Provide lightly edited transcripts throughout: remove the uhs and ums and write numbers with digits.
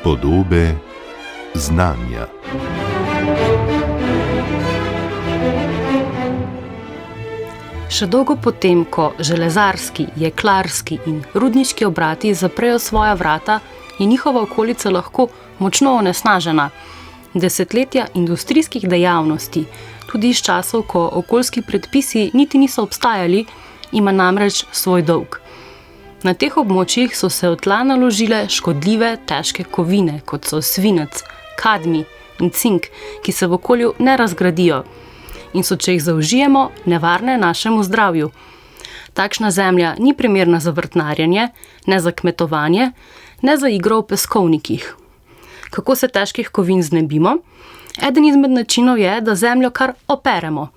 Podobe znanja. Še dolgo potem, ko železarski, jeklarski in rudniški obrati zaprejo svoja vrata, je njihova okolica lahko močno onesnažena. Desetletja industrijskih dejavnosti, tudi iz časov, ko okoljski predpisi niti niso obstajali, ima namreč svoj dolg. Na teh območjih so se v tla naložile škodljive, težke kovine, kot so svinec, kadmij in cink, ki se v okolju ne razgradijo in so, če jih zaužijemo, nevarne našemu zdravju. Takšna zemlja ni primerna za vrtnarjenje, ne za kmetovanje, ne za igro v peskovnikih. Kako se težkih kovin znebimo? Eden izmed načinov je, da zemljo kar operemo.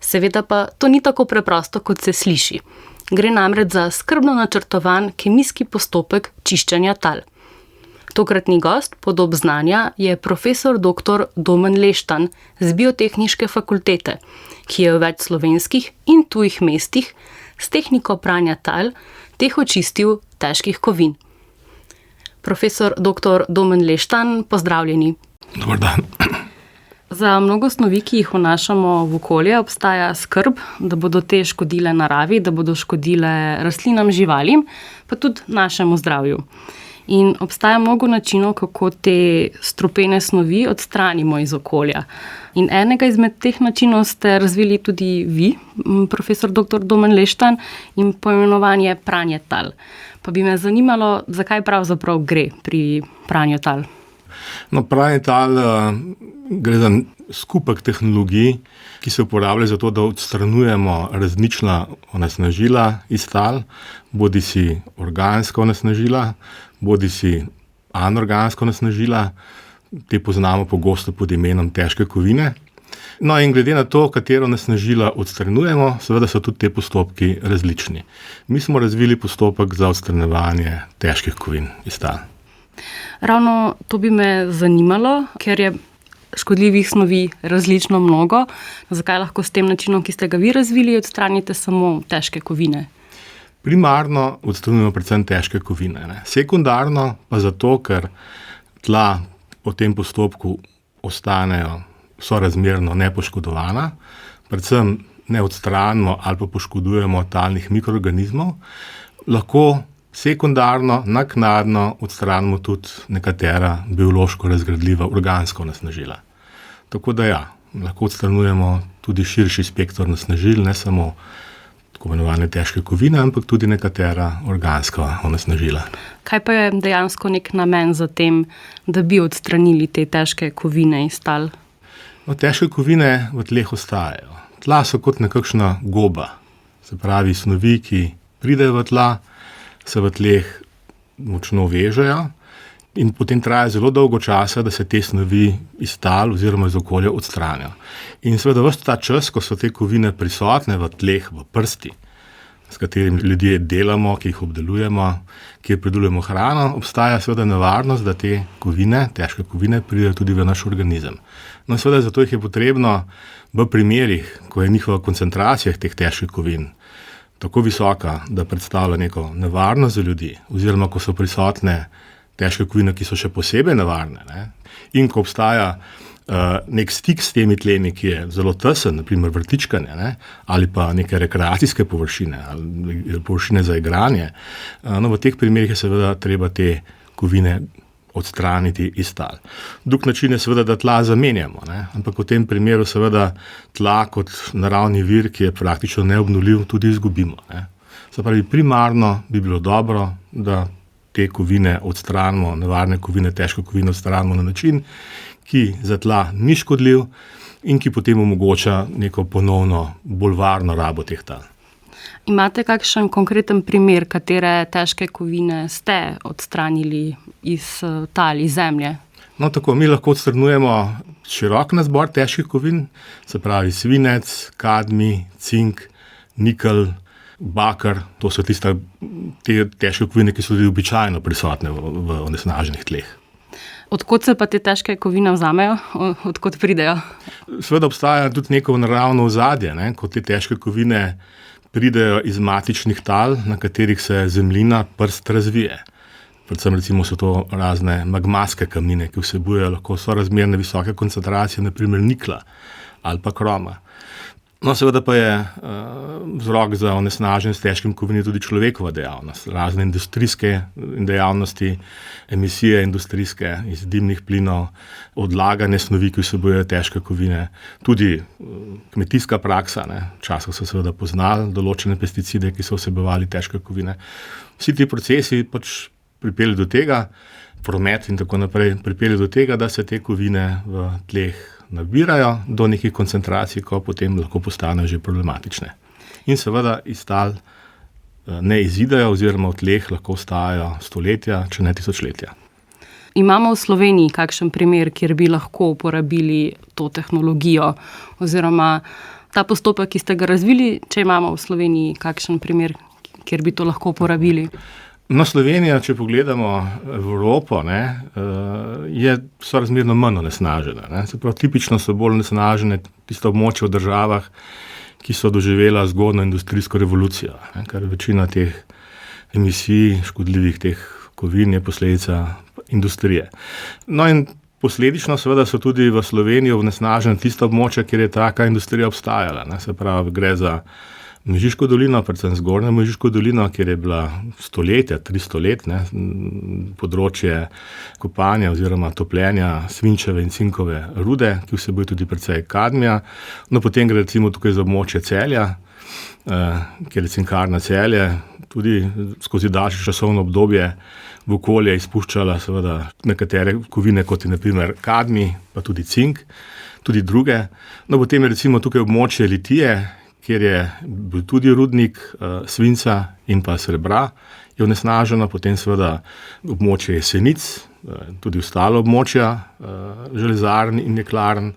Seveda pa to ni tako preprosto, kot se sliši. Gre namreč za skrbno načrtovan kemijski postopek čiščenja tal. Tokratni gost Podob znanja je profesor dr. Domen Leštan z Biotehniške fakultete, ki je v več slovenskih in tujih mestih s tehniko pranja tal teh očistil težkih kovin. Profesor dr. Domen Leštan, pozdravljeni. Dobar dan. Za mnogo snovi, ki jih vnašamo v okolje, obstaja skrb, da bodo te škodile naravi, da bodo škodile rastlinam, živalim, pa tudi našemu zdravju. In obstaja mnogo načinov, kako te strupene snovi odstranimo iz okolja. In enega izmed teh načinov ste razvili tudi vi, profesor dr. Domen Leštan, in poimenovanje pranje tal. Pa bi me zanimalo, zakaj pravzaprav gre pri pranju tal? No, pranje tal gre za skupek tehnologij, ki se uporabljajo za to, da odstranjujemo različna onesnažila iz tal, bodisi organska onesnažila, bodisi anorganska onesnažila, te poznamo pogosto pod imenom težke kovine. No, in glede na to, katero onesnažila odstranjujemo, seveda so tudi te postopki različni. Mi smo razvili postopek za odstranjevanje težkih kovin iz tal. Ravno to bi me zanimalo, ker je škodljivih snovi različno mnogo. Zakaj lahko s tem načinom, ki ste ga vi razvili, odstranite samo težke kovine? Primarno odstranjujemo predvsem težke kovine. Sekundarno pa zato, ker tla po tem postopku ostanejo sorazmerno nepoškodovana, predvsem ne odstranimo ali pa poškodujemo talnih mikroorganizmov, lahko sekundarno, naknadno odstranimo tudi nekatera biološko razgradljiva organska onesnažila. Tako da ja, lahko odstranjujemo tudi širši spekter onesnažil, ne samo tako imenovane težke kovine, ampak tudi nekatera organska onesnažila. Kaj pa je dejansko nek namen za tem, da bi odstranili te težke kovine iz tal? No, težke kovine v tleh ostajajo. Tla so kot nekakšna goba, se pravi snovi, ki pridejo v tla, se v tleh močno vežejo in potem traja zelo dolgo časa, da se te snovi iz tal oziroma iz okolja odstranijo. In seveda ves ta čas, ko so te kovine prisotne v tleh, v prsti, s katerimi ljudje delamo, ki jih obdelujemo, ki pridelujemo hrano, obstaja seveda nevarnost, da te kovine, težke kovine, pridejo tudi v naš organizem. No, seveda zato jih je potrebno v primerih, ko je njihova koncentracija teh težkih kovin tako visoka, da predstavlja neko nevarnost za ljudi, oziroma ko so prisotne težke kovine, ki so še posebej nevarne, in ko obstaja nek stik s temi tlemi, ki je zelo tesen, naprimer vrtičkanje, ali pa neke rekreacijske površine, ali površine za igranje, no, v teh primerih je seveda treba te kovine odstraniti iz tal. Drug način je seveda, da tla zamenjamo, ampak v tem primeru seveda tla kot naravni vir, ki je praktično neobnovljiv, tudi izgubimo. Se pravi, primarno bi bilo dobro, da te kovine odstranimo, nevarne kovine, težke kovine odstranimo na način, ki za tla ni škodljiv in ki potem omogoča neko ponovno bolj varno rabo teh tal. Imate kakšen konkreten primer, katere težke kovine ste odstranili iz tal, iz zemlje? No, tako, mi lahko odstranjujemo širok nazbor težkih kovin, se pravi svinec, kadmij, cink, nikelj, bakar, to so te težke kovine, ki so tudi običajno prisotne v onesnaženih tleh. Odkot se pa te težke kovine vzamejo? Odkot pridejo? Seveda obstaja tudi neko naravno ozadje, ko te težke kovine pridejo iz matičnih tal, na katerih se zemljina, prst razvije. Predvsem recimo so to razne magmaske kamnine, ki vsebujejo lahko sorazmerne visoke koncentracije, naprimer nikla ali pa kroma. No, seveda pa je vzrok za onesnaženje s težkim kovini tudi človekova dejavnost, razne industrijske dejavnosti, emisije industrijske iz dimnih plinov, odlaganje snovi, ki vsebujejo težke kovine, tudi kmetijska praksa, včasih so seveda poznali določene pesticide, ki so vsebovali težke kovine. Vsi ti procesi pač pripeljejo do tega, promet in tako naprej, pripeljejo do tega, da se te kovine v tleh nabirajo do nekih koncentracij, ko potem lahko postanejo že problematične. In seveda iz tal ne izidejo oziroma v tleh lahko ostajajo stoletja, če ne tisočletja. Imamo v Sloveniji kakšen primer, kjer bi lahko uporabili to tehnologijo oziroma ta postopek, ki ste ga razvili, če imamo v Sloveniji kakšen primer, kjer bi to lahko uporabili? No, Slovenija, če pogledamo Evropo, je sorazmerno manj onesnažena. Se pravi, tipično so bolj onesnažene tiste območja v državah, ki so doživela zgodnjo industrijsko revolucijo, ker večina teh emisij, škodljivih teh kovin je posledica industrije. No in posledično seveda so tudi v Sloveniji onesnažena tista območja, kjer je taka industrija obstajala. Se pravi, gre za Mežiško dolino, predvsem zgornjo Mežiško dolino, kjer je bila stoletja, 300 let, področje kopanja oziroma topljenja svinčeve in cinkove rude, ki vsebuje tudi precej kadmija. No, potem gre recimo tukaj za območje Celja, kjer je Cinkarna Celje, tudi skozi daljše časovno obdobje v okolje izpuščala seveda nekatere kovine, kot je na primer kadmij, pa tudi cink, tudi druge. No, potem je recimo tukaj območje Litije, kjer je bil tudi rudnik svinca in pa srebra, je onesnaženo, potem seveda območje Jesenic, tudi ostalo območja železarn in jeklarn,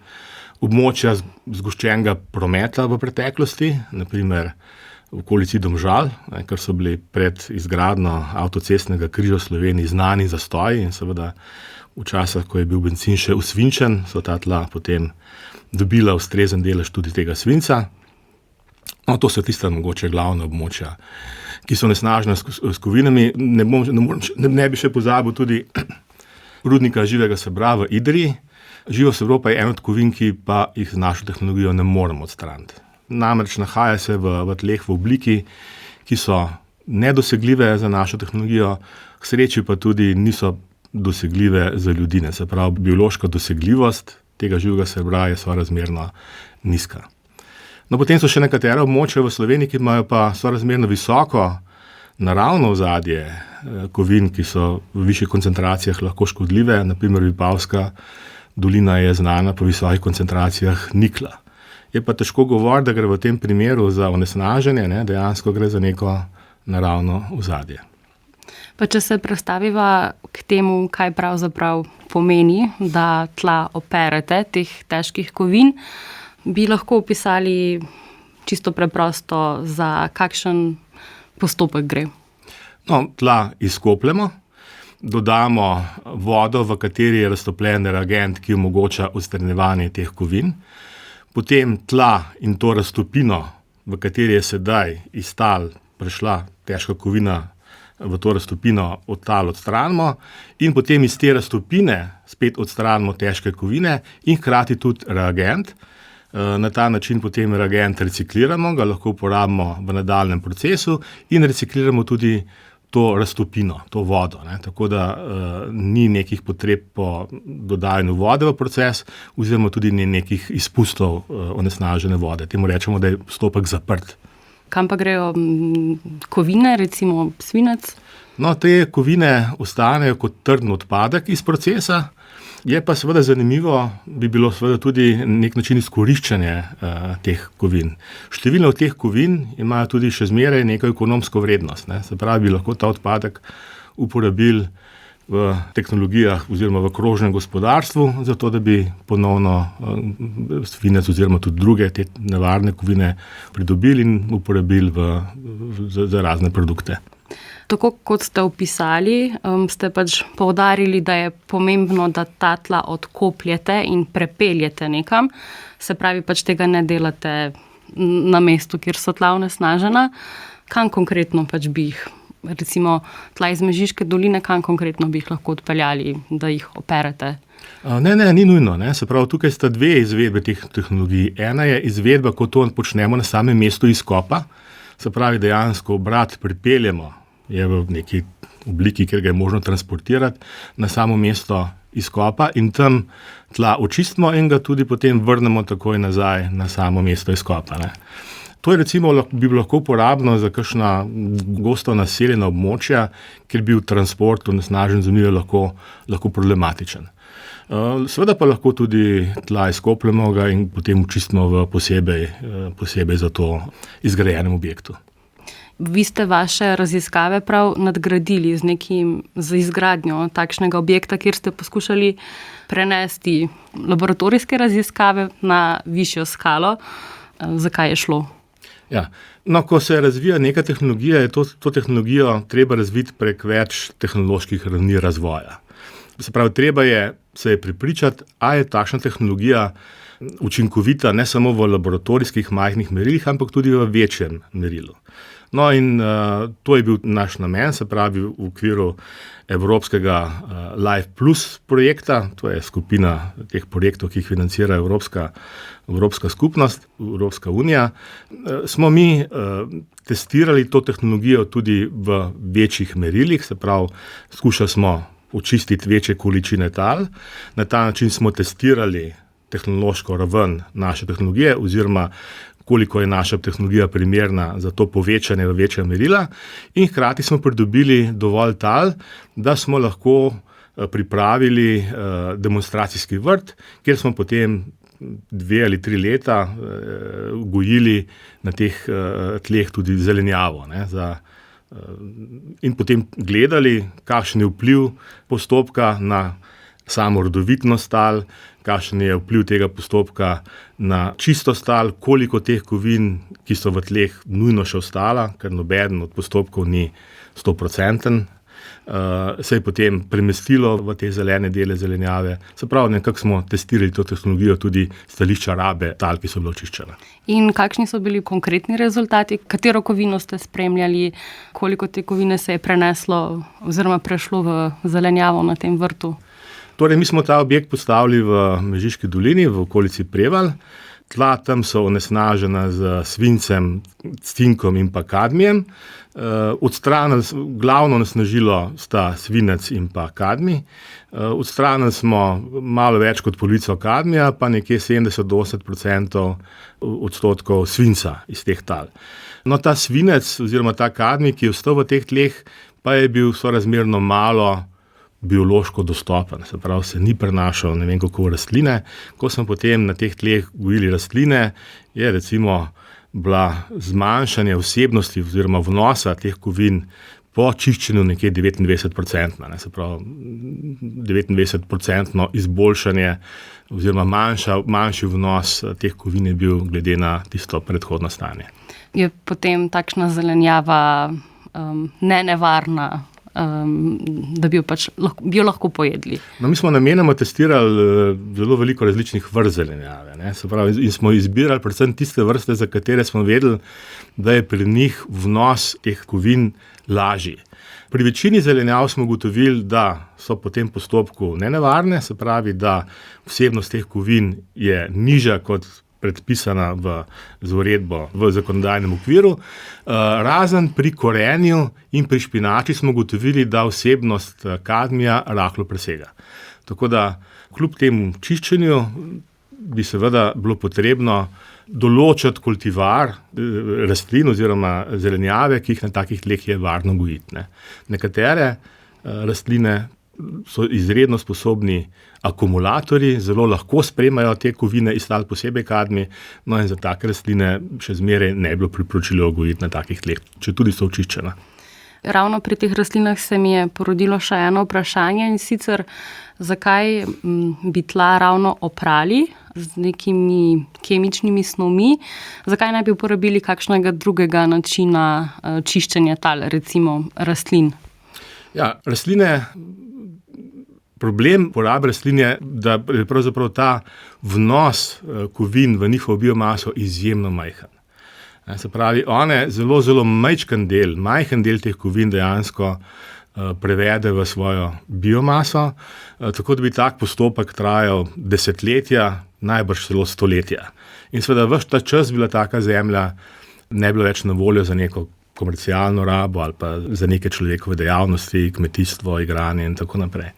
območja zgoščenega prometa v preteklosti, naprimer v okolici Domžal, ker so bili pred izgradnjo avtocestnega križa v Sloveniji znani zastoji in seveda v časih, ko je bil bencin še usvinčen, so ta tla potem dobila ustrezen delež tudi tega svinca. No, to so tista mogoče glavna območja, ki so onesnažena s kovinami. Ne bi še pozabil tudi rudnika živega srebra v Idriji. Živo srebro pa je ena od kovin, ki pa jih z našo tehnologijo ne moremo odstraniti. Namreč nahaja se v tleh v obliki, ki so nedosegljive za našo tehnologijo, k sreči pa tudi niso dosegljive za ljudi. Se pravi, biološka dosegljivost tega živega srebra je sorazmerno nizka. No, potem so še nekatera območja v Sloveniji, ki imajo pa sorazmerno visoko naravno ozadje kovin, ki so v višjih koncentracijah lahko škodljive. Naprimer, Vipavska dolina je znana po visokih koncentracijah nikla. Je pa težko govoriti, da gre v tem primeru za onesnaženje, dejansko gre za neko naravno ozadje. Pa če se prestaviva k temu, kaj pravzaprav pomeni, da tla operete teh težkih kovin, bi lahko opisali čisto preprosto, za kakšen postopek gre? No, tla izkopljemo, dodamo vodo, v kateri je raztopljen reagent, ki omogoča odstranjevanje teh kovin. Potem tla in to raztopino, v kateri je sedaj iz tal prešla težka kovina, v to raztopino od tal odstranimo in potem iz te raztopine spet odstranimo težke kovine in hkrati tudi reagent. Na ta način potem reagent recikliramo, ga lahko uporabimo v nadaljnjem procesu in recikliramo tudi to raztopino, to vodo. Tako da ni nekih potreb po dodajanju vode v proces oziroma tudi ni nekih izpustov onesnažene vode. Temu rečemo, da je postopek zaprt. Kam pa grejo kovine, recimo svinec? No, te kovine ostanejo kot trden odpadek iz procesa. Je pa seveda zanimivo, bi bilo seveda tudi nek način izkoriščanja teh kovin. Številne od teh kovin imajo tudi še zmeraj neko ekonomsko vrednost. Se pravi, bi lahko ta odpadek uporabili v tehnologijah oziroma v krožnem gospodarstvu, zato da bi ponovno svinec oziroma tudi druge te nevarne kovine pridobili in uporabili za razne produkte. Tako kot ste opisali, ste pač poudarili, da je pomembno, da ta tla odkopljete in prepeljete nekam. Se pravi, pač tega ne delate na mestu, kjer so tla onesnažena. Kam konkretno pač bi jih recimo tla iz Mežiške doline, kam konkretno bi jih lahko odpeljali, da jih operete? Ne, ni nujno. Ne. Se pravi, tukaj sta dve izvedbe teh tehnologij. Ena je izvedba, ko to počnemo na samem mestu izkopa, se pravi, dejansko obrat pripeljemo, je v neki obliki, kjer ga je možno transportirati na samo mesto izkopa in tam tla očistimo in ga tudi potem vrnemo takoj nazaj na samo mesto izkopa. Ne. To je recimo bi bilo lahko uporabno za kakšna gosto naseljena območja, kjer bi bil transport onesnažen zemlje lahko problematičen. Seveda pa lahko tudi tla izkopljemo ga in potem očistimo v posebej za to izgrajenem objektu. Vi ste vaše raziskave prav nadgradili z izgradnjo takšnega objekta, kjer ste poskušali prenesti laboratorijske raziskave na višjo skalo. Zakaj je šlo? Ja. No, ko se razvija neka tehnologija, je to tehnologijo treba razviti prek več tehnoloških ravni razvoja. Se pravi, treba je se prepričati, a je takšna tehnologija učinkovita ne samo v laboratorijskih majhnih merilih, ampak tudi v večjem merilu. No in to je bil naš namen, se pravi v okviru evropskega Life Plus projekta, to je skupina teh projektov, ki jih financira Evropska skupnost, Evropska unija, smo mi testirali to tehnologijo tudi v večjih merilih, se pravi, skušali smo očistiti večje količine tal. Na ta način smo testirali tehnološko raven naše tehnologije oziroma koliko je naša tehnologija primerna za to povečanje v večja merila in hkrati smo pridobili dovolj tal, da smo lahko pripravili demonstracijski vrt, kjer smo potem 2 ali 3 leta gojili na teh tleh tudi zelenjavo, ne, in potem gledali, kakšen je vpliv postopka na samo rodovitnost tal, kakšen je vpliv tega postopka na čistost tal, koliko teh kovin, ki so v tleh, nujno še ostala, ker nobeden od postopkov ni 100%, se je potem premestilo v te zelene dele zelenjave. Se pravi, nekako smo testirali to tehnologijo tudi stališča rabe tal, ki so bile očiščene. In kakšni so bili konkretni rezultati? Katero kovino ste spremljali? Koliko te kovine se je preneslo oziroma prešlo v zelenjavo na tem vrtu? Torej, mi smo ta objekt postavili v Mežiški dolini, v okolici Prevalj. Tla tam so onesnažena z svincem, cinkom in pa kadmijem. Glavno onesnažilo sta svinec in pa kadmij. Odstranili smo malo več kot polovico kadmija, pa nekje 70-80% odstotkov svinca iz teh tal. No, ta svinec oziroma ta kadmij, ki je ostal v teh tleh, pa je bil sorazmerno malo biološko dostopen, se pravi, se ni prenašal ne vem kako rastline. Ko smo potem na teh tleh gojili rastline, je recimo bila zmanjšanje vsebnosti oziroma vnosa teh kovin po čiščenju nekje 29%, se pravi 29% izboljšanje oziroma manjši vnos teh kovin je bil glede na tisto predhodno stanje. Je potem takšna zelenjava nenevarna, da bi jo lahko pojedli? No, mi smo namenoma testirali zelo veliko različnih vrst zelenjave, ne? Se pravi, in smo izbirali predvsem tiste vrste, za katere smo vedeli, da je pri njih vnos teh kovin lažji. Pri večini zelenjav smo ugotovili, da so po tem postopku nenevarne, se pravi, da vsebnost teh kovin je nižja kot predpisana z uredbo v zakonodajnem okviru. Razen pri korenju in pri špinači smo ugotovili, da vsebnost kadmija rahlo presega. Tako da kljub temu čiščenju bi seveda bilo potrebno določiti kultivar rastlin oziroma zelenjave, ki jih na takih tleh je varno gojiti, ne. Nekatere rastline so izredno sposobni akumulatorji, zelo lahko sprejemajo te kovine iz tal, posebej kadmij, no in za take rastline še zmeraj ne bi bilo priporočljivo gojiti na takih tleh, če tudi so očiščena. Ravno pri teh rastlinah se mi je porodilo še eno vprašanje, in sicer zakaj bi tla ravno oprali z nekimi kemičnimi snovmi, zakaj ne bi uporabili kakšnega drugega načina čiščenja tal, recimo rastlin? Ja, problem porabe rastlin je, da je pravzaprav ta vnos kovin v njihovo biomaso izjemno majhen. Se pravi, one zelo, zelo majhen del teh kovin dejansko prevede v svojo biomaso, tako da bi tak postopek trajal desetletja, najbrž celo stoletja. In seveda ves ta čas bila taka zemlja ne bila več na voljo za neko komercialno rabo ali pa za neke človekove dejavnosti, kmetijstvo, igranje in tako naprej.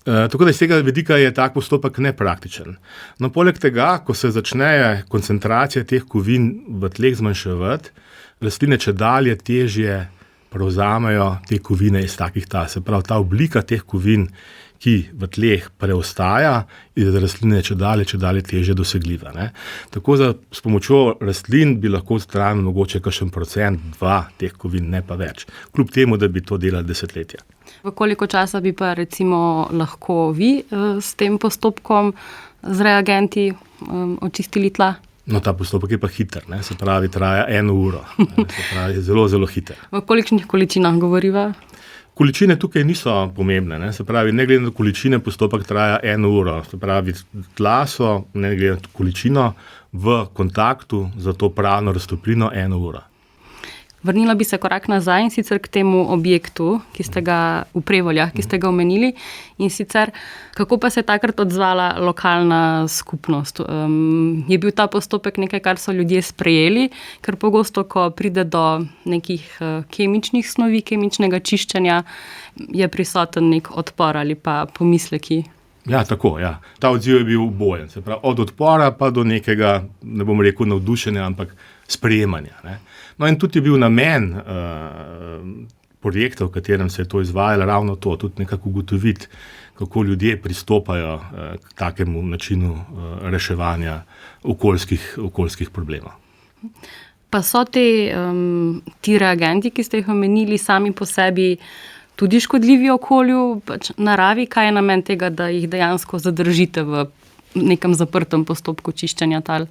Tako da iz tega vidika je tak postopek nepraktičen. No, poleg tega, ko se začne koncentracija teh kovin v tleh zmanjševati, rastline čedalje težje prevzamejo te kovine iz takih tal. Se pravi, ta oblika teh kovin, ki v tleh preostaja, je za rastline čedalje težje dosegljiva. Ne? Tako da s pomočjo rastlin bi lahko odstranili mogoče kakšen 1-2% teh kovin, ne pa več. Kljub temu, da bi to delali desetletja. V koliko časa bi pa recimo lahko vi s tem postopkom z reagenti očistili tla? No, ta postopek je pa hiter, ne? Se pravi, traja 1 uro. Se pravi, zelo, zelo hiter. V kolikšnih količinah govoriva? Količine tukaj niso pomembne, ne? Se pravi, ne glede na količine, postopek traja 1 uro. Se pravi, tla so, ne glede na količino, v kontaktu za to pravno raztoplino 1 uro. Vrnila bi se korak nazaj in sicer k temu objektu, ki ste ga v Prevoljah, ki ste ga omenili, in sicer kako pa se je takrat odzvala lokalna skupnost? Je bil ta postopek nekaj, kar so ljudje sprejeli, ker pogosto, ko pride do nekih kemičnih snovi, kemičnega čiščenja, je prisoten nek odpor ali pa pomisleki? Ja, tako, ja. Ta odziv je bil obojen. Se pravi, od odpora pa do nekega, ne bom rekel navdušenja, ampak sprejemanja. Ne. No in tudi je bil namen projekta, v katerem se je to izvajalo, ravno to, tudi nekako ugotoviti, kako ljudje pristopajo k takemu načinu reševanja okoljskih problemov. Pa so ti reagenti, ki ste jih omenili, sami po sebi tudi škodljivi okolju, pač naravi? Kaj je namen tega, da jih dejansko zadržite v nekem zaprtem postopku čiščenja tal?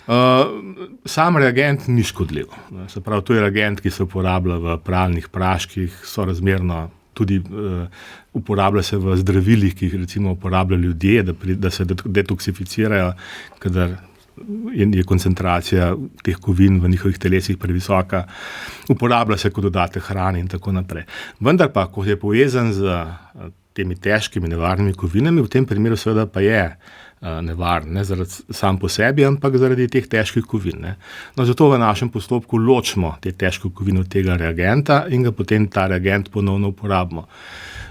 Sam reagent ni škodljiv. Se pravi, to je reagent, ki se uporablja v pralnih praških, sorazmerno tudi uporablja se v zdravilih, ki jih recimo uporabljajo ljudje, da se detoksificirajo, kadar je koncentracija teh kovin v njihovih telesih previsoka, uporablja se kot dodatek hrane in tako naprej. Vendar pa, ko je povezan z temi težkimi nevarnimi kovinami, v tem primeru seveda pa je nevaren, ne zaradi sam po sebi, ampak zaradi teh težkih kovin. Ne. No, zato v našem postopku ločimo te težke kovine od tega reagenta in ga potem ta reagent ponovno uporabimo.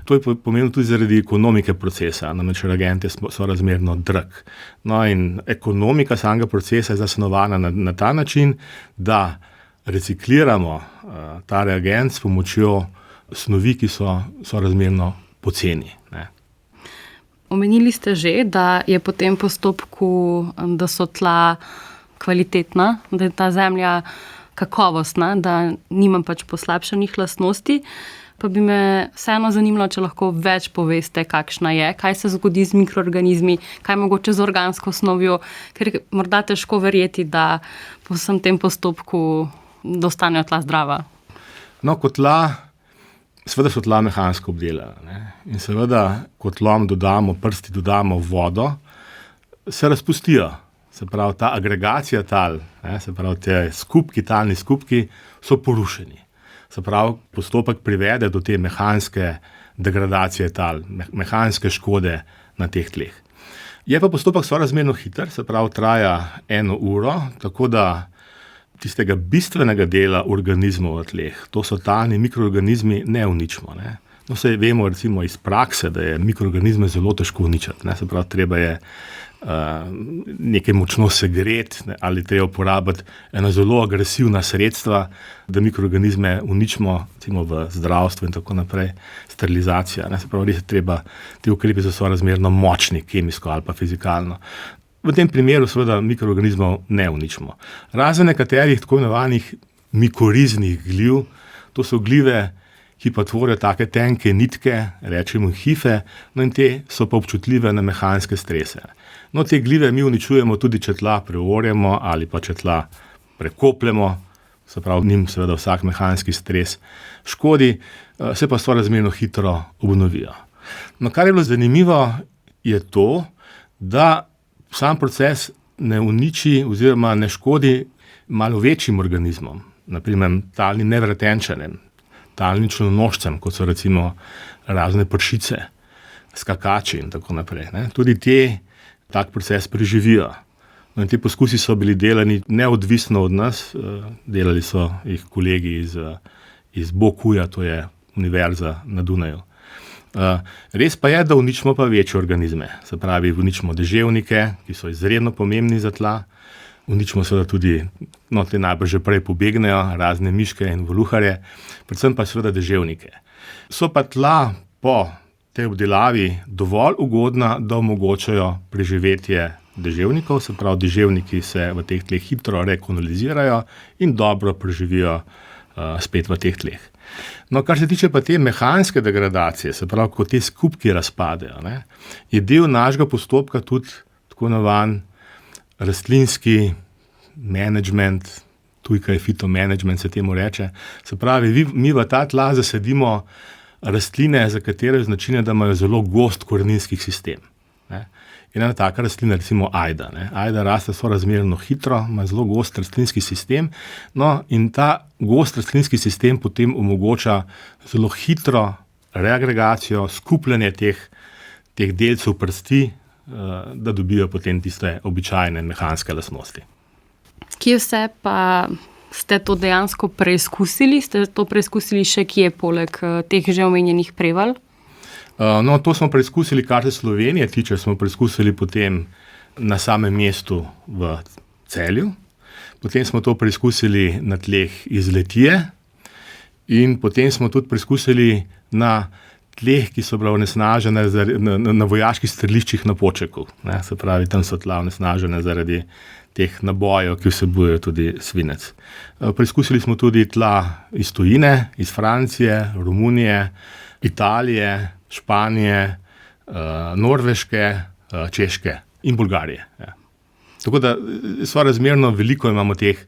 To je pomembno tudi zaradi ekonomike procesa, namreč reagent je sorazmerno drag. No in ekonomika samega procesa je zasnovana na ta način, da recikliramo ta reagent s pomočjo snovi, ki so sorazmerno poceni. Ne. Omenili ste že, da je po tem postopku, da so tla kvalitetna, da je ta zemlja kakovostna, da nima pač poslabšanih lastnosti. Pa bi me vseeno zanimalo, če lahko več poveste, kakšna je, kaj se zgodi z mikroorganizmi, kaj mogoče z organsko snovjo, ker je morda težko verjeti, da po vsem tem postopku dostanejo tla zdrava. No, kot tla, seveda so tla mehansko obdelana. Ne? In seveda, ko tlom dodamo prsti, dodamo vodo, se razpustijo. Se pravi, ta agregacija tal, se pravi, te talni skupki so porušeni. Se pravi, postopek privede do te mehanske degradacije tal, mehanske škode na teh tleh. Je pa postopek sorazmerno hiter, se pravi, traja 1 uro, tako da tistega bistvenega dela organizmov v tleh, to so talni mikroorganizmi, ne uničimo. Ne. No, saj vemo recimo iz prakse, da je mikroorganizme zelo težko uničiti. Ne. Se pravi, treba je nekaj močno segreti ali treba uporabiti ena zelo agresivna sredstva, da mikroorganizme uničimo, recimo v zdravstvu in tako naprej, sterilizacija. Ne. Se pravi, res je treba, ti ukrepi so sorazmerno močni, kemijsko ali pa fizikalno. V tem primeru seveda mikroorganizmov ne uničimo. Razen nekaterih tako imenovanih mikoriznih gliv, to so glive, ki pa tvorijo take tenke nitke, rečemo hife, no in te so pa občutljive na mehanske strese. No, te glive mi uničujemo tudi, če tla preorjemo ali pa če tla prekopljemo, se pravi, njim seveda vsak mehanski stres škodi, se pa sorazmerno hitro obnovijo. No, kar je bilo zanimivo, je to, da sam proces ne uniči oziroma ne škodi malo večjim organizmom, naprimer talnim nevratenčanem, talnim členonožcem, kot so recimo razne pršice, skakači in tako naprej. Ne. Tudi tak proces preživijo. No, in ti poskusi so bili delani neodvisno od nas, delali so jih kolegi iz Bokuja, to je univerza na Dunaju. Res pa je, da uničimo pa večje organizme, se pravi, uničimo deževnike, ki so izredno pomembni za tla, uničimo seveda tudi, te najbolj že prej pobegnejo, razne miške in voluharje, predvsem pa seveda deževnike. So pa tla po tej obdelavi dovolj ugodna, da omogočajo preživetje deževnikov, se pravi, deževniki se v teh tleh hitro rekolonizirajo in dobro preživijo spet v teh tleh. No, kar se tiče pa te mehanske degradacije, se pravi, ko te skupki razpadejo, ne, je del našega postopka tudi tako imenovan rastlinski management, tujka je fitomanagement, se temu reče. Se pravi, mi v ta tla zasadimo rastline, za katere je značilno, da imajo zelo gost koreninski sistem. Ne. In ena taka rastlina, recimo ajda. Ne. Ajda raste sorazmerno hitro, ima zelo gost rastlinski sistem, no, in ta gost rastlinski sistem potem omogoča zelo hitro reagregacijo, skupljanje teh delcev prsti, da dobijo potem tiste običajne mehanske lastnosti. Kje vse pa ste to dejansko preizkusili? Ste to preizkusili še kje poleg teh že omenjenih preval? No, to smo preizkusili, kar se Slovenije tiče, smo preizkusili potem na samem mestu v Celju. Potem smo to preizkusili na tleh iz Litije in potem smo tudi preizkusili na tleh, ki so bila onesnažena na vojaških streliščih na Počeku. Ne, se pravi, tam so tla onesnažene zaradi teh nabojev, ki vsebujejo tudi svinec. Preizkusili smo tudi tla iz tujine, iz Francije, Romunije, Italije, Španije, Norveške, Češke in Bolgarije. Ja. Tako da sorazmerno veliko imamo teh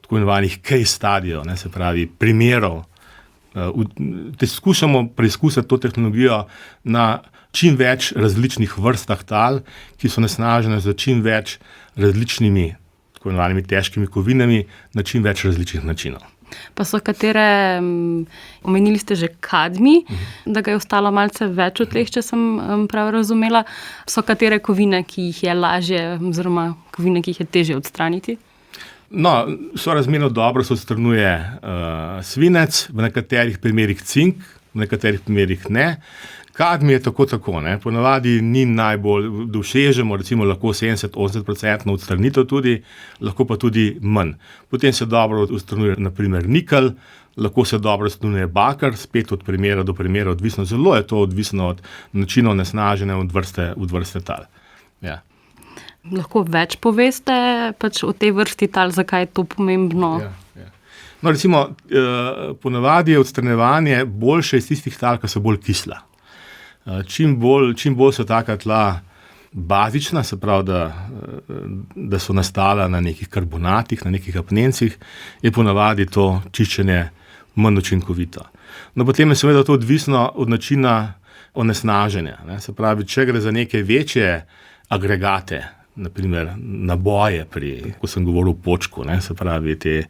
tako imenovanih case studijev, se pravi primerov. Skušamo preizkusiti to tehnologijo na čim več različnih vrstah tal, ki so onesnažene z čim več različnimi tako imenovanimi težkimi kovinami na čim več različnih načinov. Pa so katere, omenili ste že kadmij, da ga je ostalo malce več v tleh, če sem prav razumela. So katere kovine, ki jih je lažje, oziroma kovine, ki jih je težje odstraniti? No, sorazmerno dobro se odstranjuje svinec, v nekaterih primerih cink, v nekaterih primerih ne. Kadmij je tako, ne. Ponavadi ni najbolj, dosežemo recimo lahko 70-80% odstranitev tudi, lahko pa tudi manj. Potem se dobro odstranjuje na primer nikelj, lahko se dobro odstranjuje bakar, spet od primera do primera odvisno, zelo je to odvisno od načina onesnaženja od vrste tal. Ja. Lahko več poveste pač o tej vrsti tal, zakaj je to pomembno? Ja. No, recimo, ponavadi je odstranjevanje boljše iz tistih tal, ki so bolj kisla. Čim bolj so taka tla bazična, se pravi, da so nastala na nekih karbonatih, na nekih apnencih, je ponavadi to čiščenje manj učinkovito. No, potem je seveda to odvisno od načina onesnaženja. Ne. Se pravi, če gre za neke večje agregate, naprimer naboje, ko sem govoril o Počku, ne, se pravi te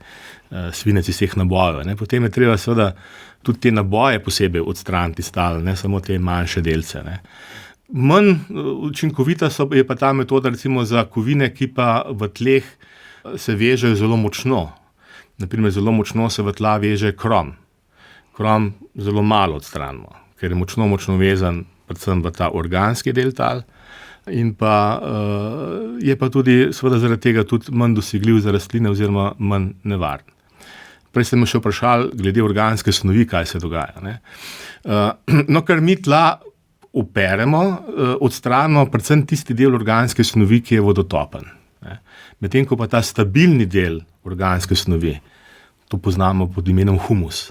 svinec iz teh nabojev, ne, potem je treba seveda tudi te naboje posebej odstraniti stal, ne samo te manjše delce. Ne. Manj učinkovita je pa ta metoda recimo za kovine, ki pa v tleh se vežejo zelo močno. Naprimer, zelo močno se v tla veže krom. Krom zelo malo odstranimo, ker je močno vezan predvsem v ta organski del tal. In pa je pa tudi seveda zaradi tega tudi manj dosegljiv za rastline oziroma manj nevaren. Prej ste me še vprašali glede organske snovi, kaj se dogaja. Ne? No, ker mi tla operemo, odstranimo predvsem tisti del organske snovi, ki je vodotopen. Medtem ko pa ta stabilni del organske snovi, to poznamo pod imenom humus,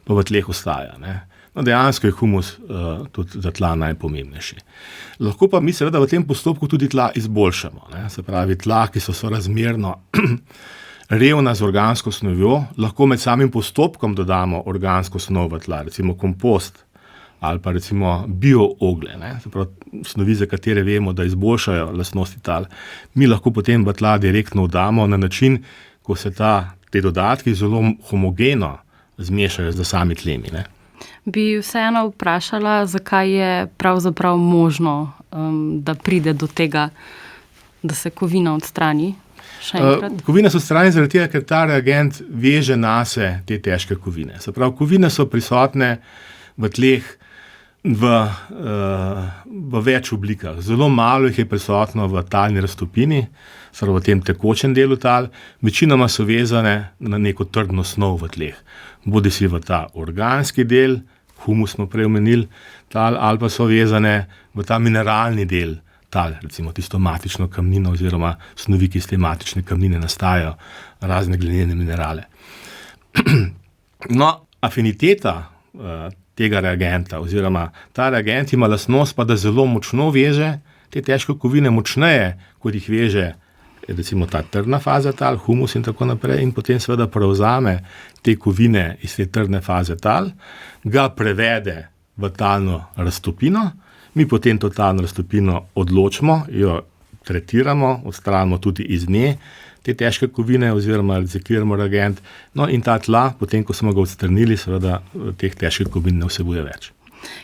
pa v tleh ostaja. Ne? No, dejansko je humus tudi za tla najpomembnejši. Lahko pa mi seveda v tem postopku tudi tla izboljšamo. Ne? Se pravi, tla, ki so sorazmerno revna z organsko snovjo, lahko med samim postopkom dodamo organsko snov v tla, recimo kompost ali pa recimo biooglje, se pravi snovi, za katere vemo, da izboljšajo lastnosti tal. Mi lahko potem v tla direktno vdamo na način, ko se te dodatki zelo homogeno zmešajo z sami tlemi. Ne. Bi vseeno vprašala, zakaj je pravzaprav možno, da pride do tega, da se kovina odstrani? Še enkrat. Kovine so odstranjene zaradi tega, ker ta reagent veže nase te težke kovine. Se pravi, kovine so prisotne v tleh v več oblikah. Zelo malo jih je prisotno v talni raztopini, v tem tekočem delu tal, večinoma so vezane na neko trdno snov v tleh. Bodi si v ta organski del, humus smo prej omenili, tal, ali pa so vezane v ta mineralni del tal, recimo tisto matično kamnino oziroma snovi, ki iz te matične kamnine nastajajo, razne glinene minerale. No, afiniteta tega reagenta oziroma ta reagent ima lastnost pa, da zelo močno veže te težke kovine, močneje, kot jih veže recimo ta trdna faza tal, humus in tako naprej, in potem seveda prevzame te kovine iz te trdne faze tal, ga prevede v talno raztopino, mi potem to talno raztopino odločimo, jo tretiramo, odstranimo tudi iz nje te težke kovine oziroma recikliramo reagent, no in ta tla, potem ko smo ga odstranili, seveda teh težkih kovin ne vsebuje več.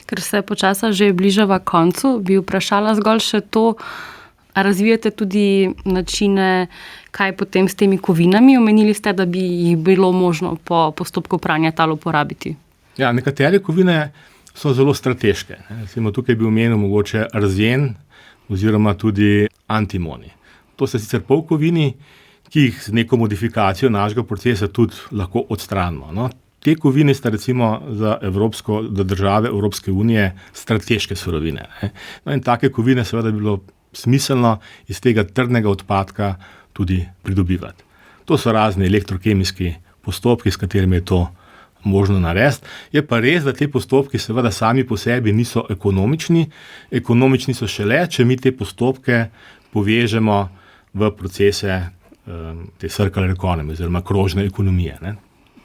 Ker se počasa že bližava koncu, bi vprašala zgolj še to, a razvijate tudi načine, kaj potem s temi kovinami? Omenili ste, da bi jih bilo možno po postopku pranja tal uporabiti. Ja, nekatere kovine so zelo strateške. Recimo tukaj bi omenil mogoče arzen oziroma tudi antimoni. To so sicer polkovini, ki jih z neko modifikacijo našega procesa tudi lahko odstranimo. No, te kovine sta recimo za države Evropske unije strateške surovine. No, in take kovine seveda bi bilo smiselno iz tega trdnega odpadka tudi pridobivati. To so razni elektrokemijski postopki, s katerimi je to možno narediti. Je pa res, da te postopki seveda sami po sebi niso ekonomični. Ekonomični so šele, če mi te postopke povežemo v procese te circular economy oziroma krožne ekonomije. Ne.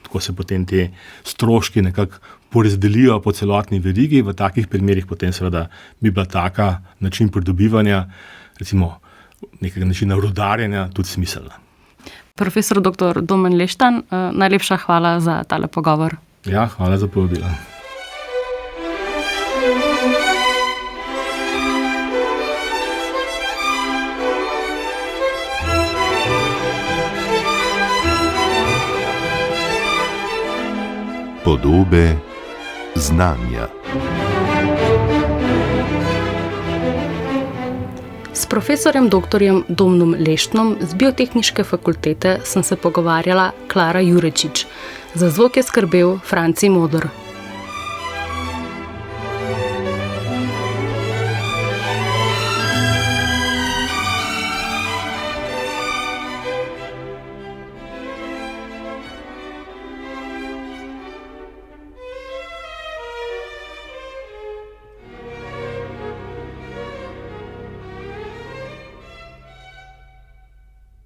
Tako se potem te stroški nekako porazdelijo po celotni verigi, v takih primerih potem seveda bi bila taka način pridobivanja, recimo nekega načina rudarjenja, tudi smiselna. Profesor dr. Domen Leštan, najlepša hvala za tale pogovor. Ja, hvala za povabilo. Podobe znanja. S profesorjem dr. Domnom Leštnom z Biotehniške fakultete sem se pogovarjala Klara Jurečič. Za zvok je skrbel Franci Modr.